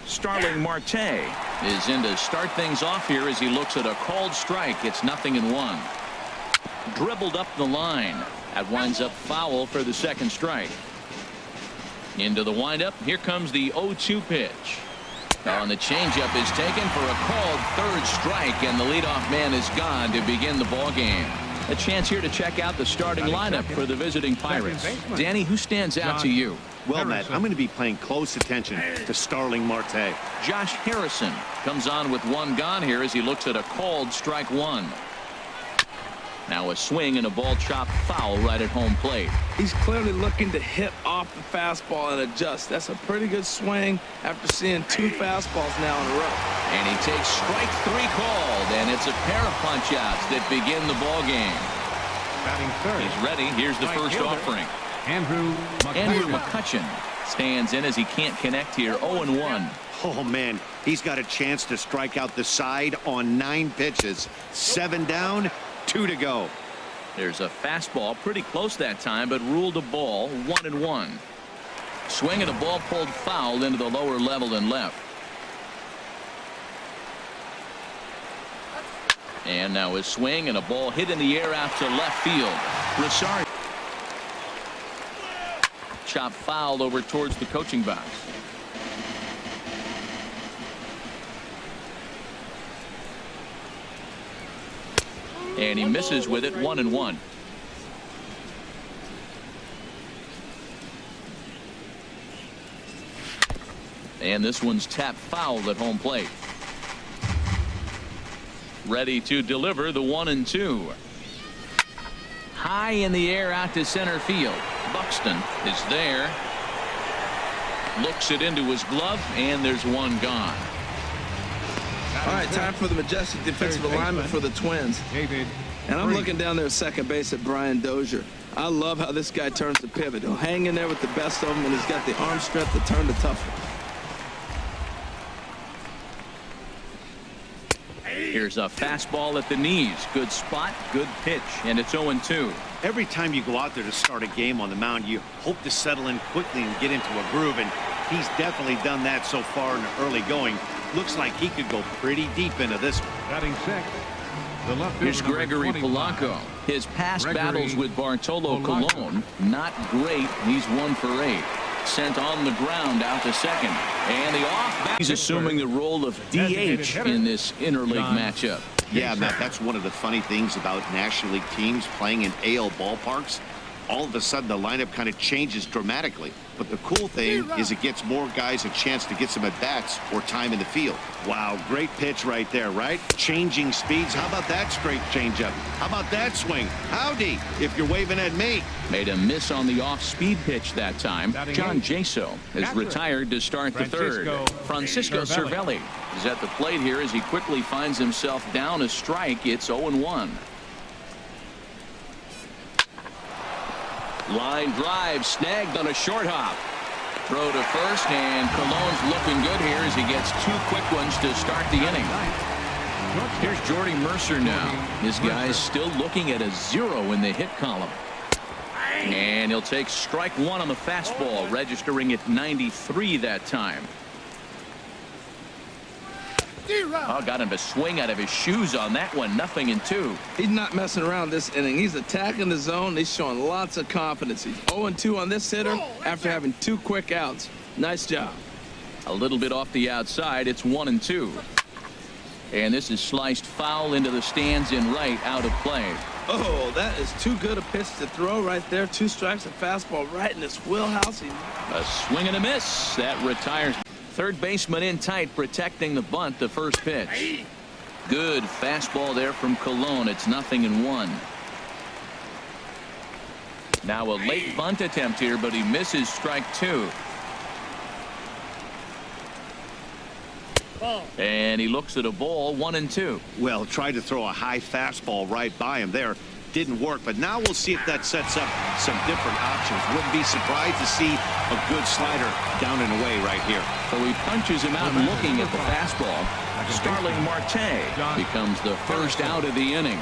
Starling Marte is in to start things off here as he looks at a called strike. It's 0-1. Dribbled up the line. That winds up foul for the second strike. Into the windup. Here comes the 0-2 pitch. And the changeup is taken for a called third strike, and the leadoff man is gone to begin the ball game. A chance here to check out the starting lineup for the visiting Pirates. Danny, who stands out to you? Well, Matt, I'm going to be paying close attention to Starling Marte. Josh Harrison comes on with one gone here as he looks at a called strike one. Now a swing and a ball chopped foul right at home plate. He's clearly looking to hit off the fastball and adjust. That's a pretty good swing after seeing 2 fastballs now in a row. And he takes strike 3 called, and it's a pair of punch-outs that begin the ball game. He's ready. Here's the first offering. Andrew McCutcheon stands in as he can't connect here. 0-1. Oh, man, he's got a chance to strike out the side on 9 pitches. 7 down. 2 to go. There's a fastball pretty close that time, but ruled a ball. 1-1. Swing and a ball pulled foul into the lower level and left. And now a swing and a ball hit in the air out to left field. Rosario chop fouled over towards the coaching box. And he misses with it. 1-1. And this one's tapped foul at home plate. Ready to deliver the 1-2. High in the air out to center field. Buxton is there. Looks it into his glove, and there's one gone. All right, time for the majestic defensive alignment for the Twins. And I'm looking down there at second base at Brian Dozier. I love how this guy turns the pivot. He'll hang in there with the best of them, and he's got the arm strength to turn the tough one. Here's a fastball at the knees. Good spot, good pitch, and it's 0-2. Every time you go out there to start a game on the mound, you hope to settle in quickly and get into a groove, and he's definitely done that so far in the early going. Looks like he could go pretty deep into this one. Batting sixth, the left Here's fielder, Gregory 25. Polanco. His past battles with Bartolo Colon, not great. He's 1 for 8. Sent on the ground out to second. And the off. He's assuming the role of DH in this interleague matchup. Yeah, Matt, that's one of the funny things about National League teams playing in AL ballparks. All of a sudden, the lineup kind of changes dramatically. But the cool thing is it gets more guys a chance to get some at-bats or time in the field. Wow, great pitch right there, right? Changing speeds. How about that straight changeup? How about that swing? Howdy, if you're waving at me. Made a miss on the off-speed pitch that time. John Jaso is retired to start the third. Francisco Cervelli is at the plate here as he quickly finds himself down a strike. It's 0-1. Line drive snagged on a short hop. Throw to first, and Colon's looking good here as he gets 2 quick ones to start the inning. Here's Jordy Mercer now. This guy's still looking at a 0 in the hit column. And he'll take strike 1 on the fastball, registering at 93 that time. Oh, got him to swing out of his shoes on that one. 0-2. He's not messing around this inning. He's attacking the zone. He's showing lots of confidence. He's 0-2 on this hitter after having 2 quick outs. Nice job. A little bit off the outside. It's 1-2. And this is sliced foul into the stands in right, out of play. Oh, that is too good a pitch to throw right there. 2 strikes, a fastball right in his wheelhouse. A swing and a miss. That retires. Third baseman in tight, protecting the bunt. The first pitch. Good fastball there from Colon. It's 0-1. Now a late bunt attempt here, but he misses strike 2. And he looks at a ball. 1-2. Well, tried to throw a high fastball right by him there. Didn't work, but now we'll see if that sets up some different options. Wouldn't be surprised to see a good slider down and away right here. So he punches him out looking at the fastball. Starling Marte becomes the first out of the inning.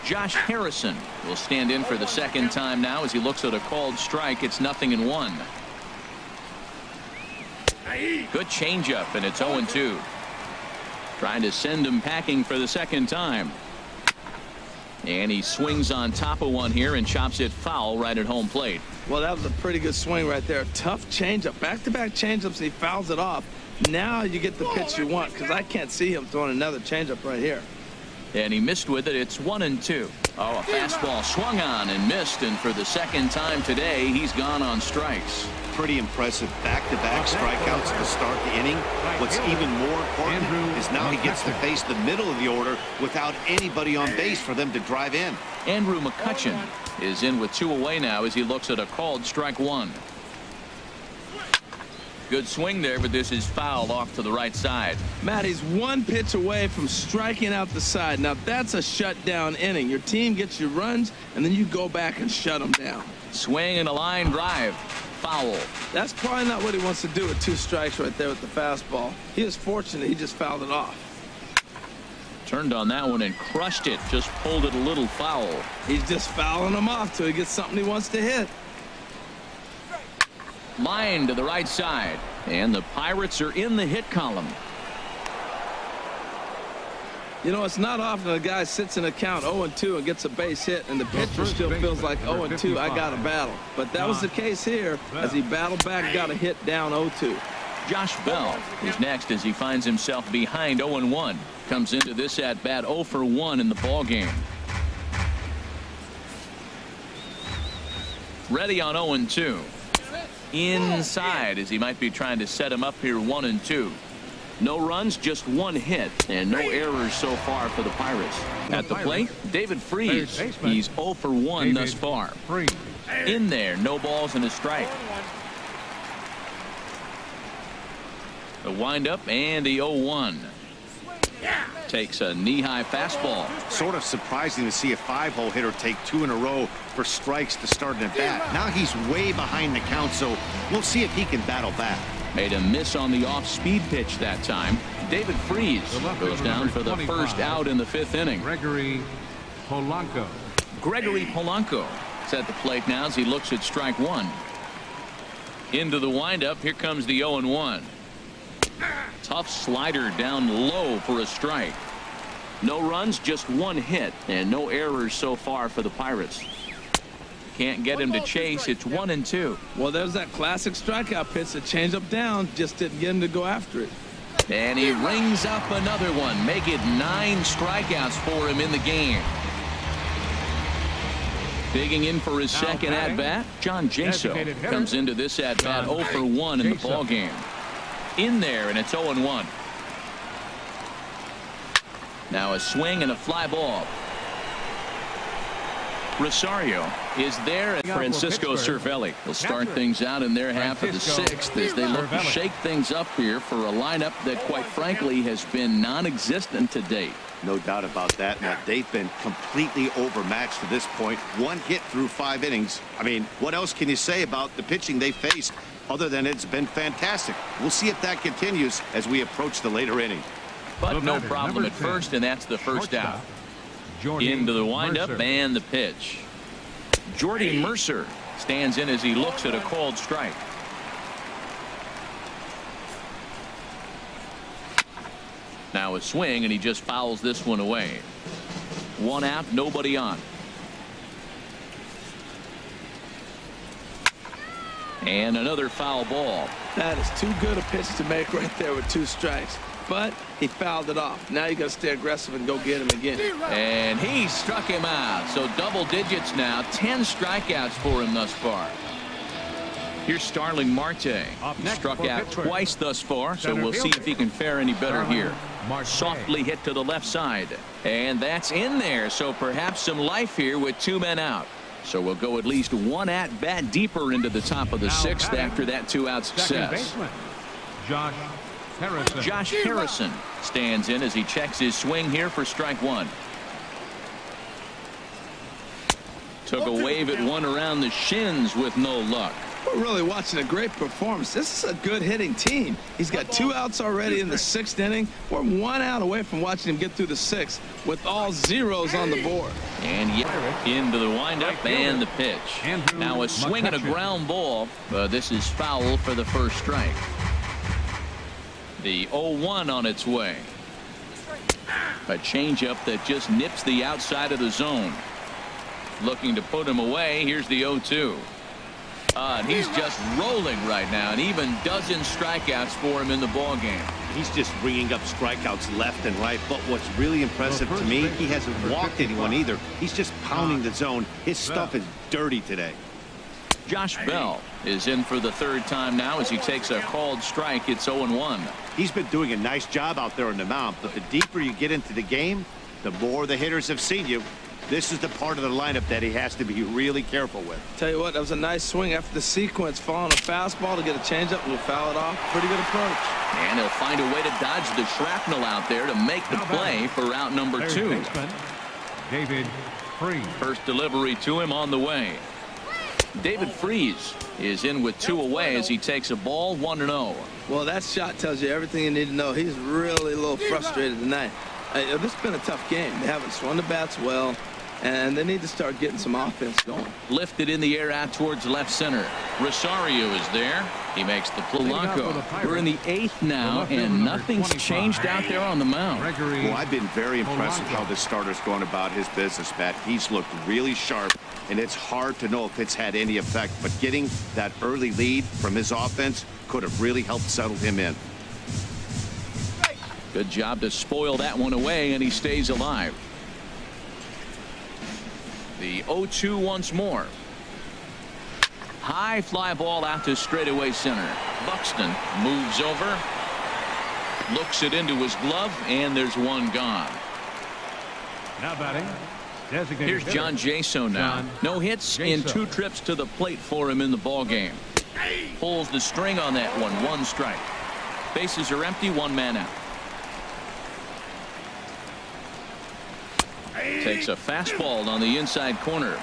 Josh Harrison will stand in for the second time now as he looks at a called strike. It's 0-1. Good changeup, and it's 0-2. Trying to send him packing for the second time. And he swings on top of one here and chops it foul right at home plate. Well, that was a pretty good swing right there. Tough changeup. Back-to-back changeups, and he fouls it off. Now you get the pitch you want, because I can't see him throwing another changeup right here. And he missed with it. It's 1-2. Oh, a fastball swung on and missed, and for the second time today, he's gone on strikes. Pretty impressive back-to-back strikeouts to start the inning. What's even more important is now he gets to face the middle of the order without anybody on base for them to drive in. Andrew McCutchen is in with 2 away now as he looks at a called strike 1. Good swing there, but this is foul off to the right side. Matt, he's 1 pitch away from striking out the side. Now, that's a shutdown inning. Your team gets your runs, and then you go back and shut them down. Swing and a line drive. Foul. That's probably not what he wants to do with 2 strikes right there with the fastball. He is fortunate he just fouled it off. Turned on that one and crushed it. Just pulled it a little foul. He's just fouling them off till he gets something he wants to hit. Line to the right side, and the Pirates are in the hit column. You know, it's not often a guy sits in a count 0-2 and gets a base hit, and the pitcher still feels like 0-2, I got to battle. But that was the case here as he battled back, got a hit down 0-2. Josh Bell is next as he finds himself behind 0-1. Comes into this at bat 0 for 1 in the ball game. Ready on 0-2. Inside as he might be trying to set him up here 1-2. No runs, just 1 hit, and no errors so far for the Pirates. At the plate, David Freese. He's 0 for 1 thus far. In there, no balls and a strike. The windup and the 0-1. Takes a knee-high fastball. Sort of surprising to see a 5-hole hitter take 2 in a row for strikes to start an at-bat. Now he's way behind the count, so we'll see if he can battle back. Made a miss on the off-speed pitch that time. David Freese goes down for the first out in the 5th inning. Gregory Polanco. Gregory Polanco is at the plate now as he looks at strike 1. Into the windup. Here comes the 0-1. Tough slider down low for a strike. No runs, just 1 hit, and no errors so far for the Pirates. Can't get him to chase. It's 1-2. Well, there's that classic strikeout pitch, the changeup down, just didn't get him to go after it. And he rings up another one. Make it 9 strikeouts for him in the game. Digging in for his second at-bat, John Jaso comes into this at-bat 0 for 1 in the ball game. In there, and it's 0-1. Now a swing and a fly ball. Rosario is there, and Francisco Cervelli will start things out in their half of the 6th as they look to shake things up here for a lineup that, quite frankly, has been non-existent to date. No doubt about that, Matt. They've been completely overmatched to this point. 1 hit through 5 innings. I mean, what else can you say about the pitching they faced other than it's been fantastic? We'll see if that continues as we approach the later inning. But no problem at first, and that's the first out. Into the windup and the pitch. Jordy Mercer stands in as he looks at a called strike. Now a swing, and he just fouls this one away. 1 out, nobody on. And another foul ball. That is too good a pitch to make right there with 2 strikes. But he fouled it off. Now you got to stay aggressive and go get him again. And he struck him out. So double digits now. 10 strikeouts for him thus far. Here's Starling Marte. Struck out twice thus far, so we'll see if he can fare any better here. Softly hit to the left side. And that's in there. So perhaps some life here with 2 men out. So we'll go at least 1 at-bat deeper into the top of the 6th after that 2-out success. Josh Harrison stands in as he checks his swing here for strike 1. Took a wave at one around the shins with no luck. We're really watching a great performance. This is a good hitting team. He's got 2 outs already in the 6th inning. We're 1 out away from watching him get through the 6th with all zeros on the board. And into the windup and the pitch. Now a swing and a ground ball. This is foul for the first strike. The 0-1 on its way. A changeup that just nips the outside of the zone. Looking to put him away. Here's the 0-2. And he's just rolling right now, and even dozen strikeouts for him in the ball game. He's just bringing up strikeouts left and right. But what's really impressive to me, he hasn't walked anyone either. He's just pounding the zone. His stuff is dirty today. Josh Bell is in for the third time now as he takes a called strike. It's 0-1. He's been doing a nice job out there on the mound, but the deeper you get into the game, the more the hitters have seen you. This is the part of the lineup that he has to be really careful with. Tell you what, that was a nice swing after the sequence, following a fastball to get a changeup and foul it off. Pretty good approach. And he'll find a way to dodge the shrapnel out there to make the play for out number 2. David Freese. First delivery to him on the way. David Freese is in with 2 away as he takes a ball 1-0. Well, that shot tells you everything you need to know. He's really a little frustrated tonight. This has been a tough game. They haven't swung the bats well, and they need to start getting some offense going. Lifted in the air out towards left center. Rosario is there. He makes the Polanco. We're in the 8th now, and nothing's changed out there on the mound. Well, I've been very impressed with how this starter's going about his business, Matt. He's looked really sharp, and it's hard to know if it's had any effect. But getting that early lead from his offense could have really helped settle him in. Good job to spoil that one away, and he stays alive. The 0-2 once more. High fly ball out to straightaway center. Buxton moves over, looks it into his glove, and there's one gone. Now batting. Here's John Jaso now. No hits in 2 trips to the plate for him in the ball game. Pulls the string on that one. 1 strike. Bases are empty. 1 man out. Takes a fastball on the inside corner.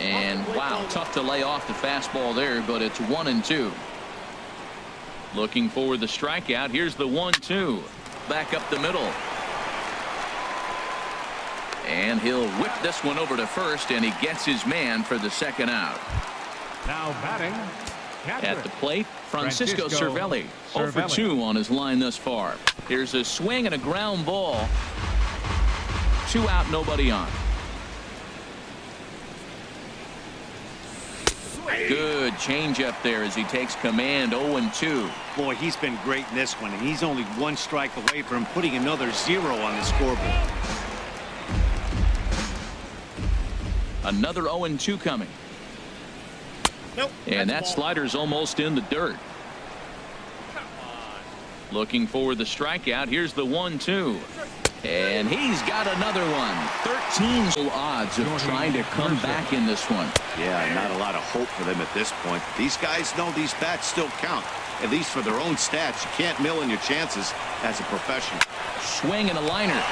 And wow, tough to lay off the fastball there, but it's 1-2. Looking for the strikeout. Here's the 1-2. Back up the middle. And he'll whip this one over to first, and he gets his man for the second out. Now batting. At the plate, Francisco Cervelli. 0 for 2 on his line thus far. Here's a swing and a ground ball. 2 out, nobody on. Good changeup there as he takes command. 0-2. Boy, he's been great in this one, and he's only 1 strike away from putting another 0 on the scoreboard. Another 0-2 coming. Nope. And that slider's almost in the dirt. Looking for the strikeout. Here's the 1-2. And he's got another one. 13 odds of trying to come back in this one. Yeah, not a lot of hope for them at this point. These guys know these bats still count, at least for their own stats. You can't mill in your chances as a professional. Swing and a liner.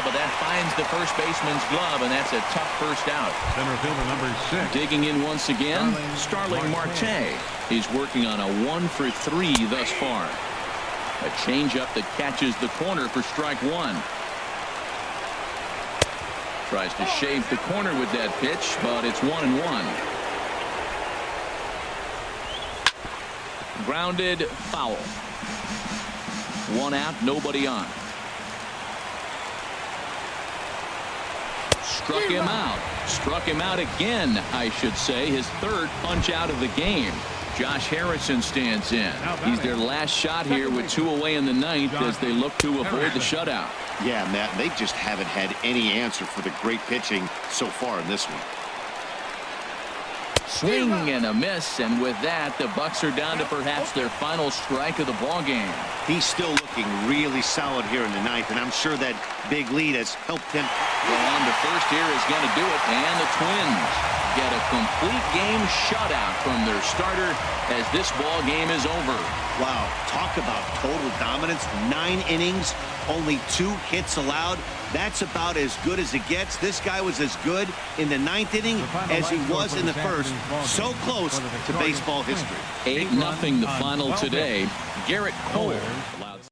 But that finds the first baseman's glove, and that's a tough first out. Center fielder number 6. Digging in once again, Starling Marte. He's working on a 1 for 3 thus far. A changeup that catches the corner for strike 1. Tries to shave the corner with that pitch, but it's 1-1. Grounded foul. 1 out, nobody on. Struck him out. Struck him out again, I should say. His 3rd punch out of the game. Josh Harrison stands in. He's their last shot here with 2 away in the 9th as they look to avoid the shutout. Yeah, Matt, they just haven't had any answer for the great pitching so far in this one. Swing and a miss, and with that, the Bucks are down to perhaps their final strike of the ball game. He's still looking really solid here in the 9th, and I'm sure that big lead has helped him. Well, on to first here is going to do it, and the Twins get a complete game shutout from their starter as this ball game is over. Wow, talk about total dominance. 9 innings, only 2 hits allowed. That's about as good as it gets. This guy was as good in the 9th inning as he was in the 1st. So close to baseball history. 8-0 the final today. Garrett Cole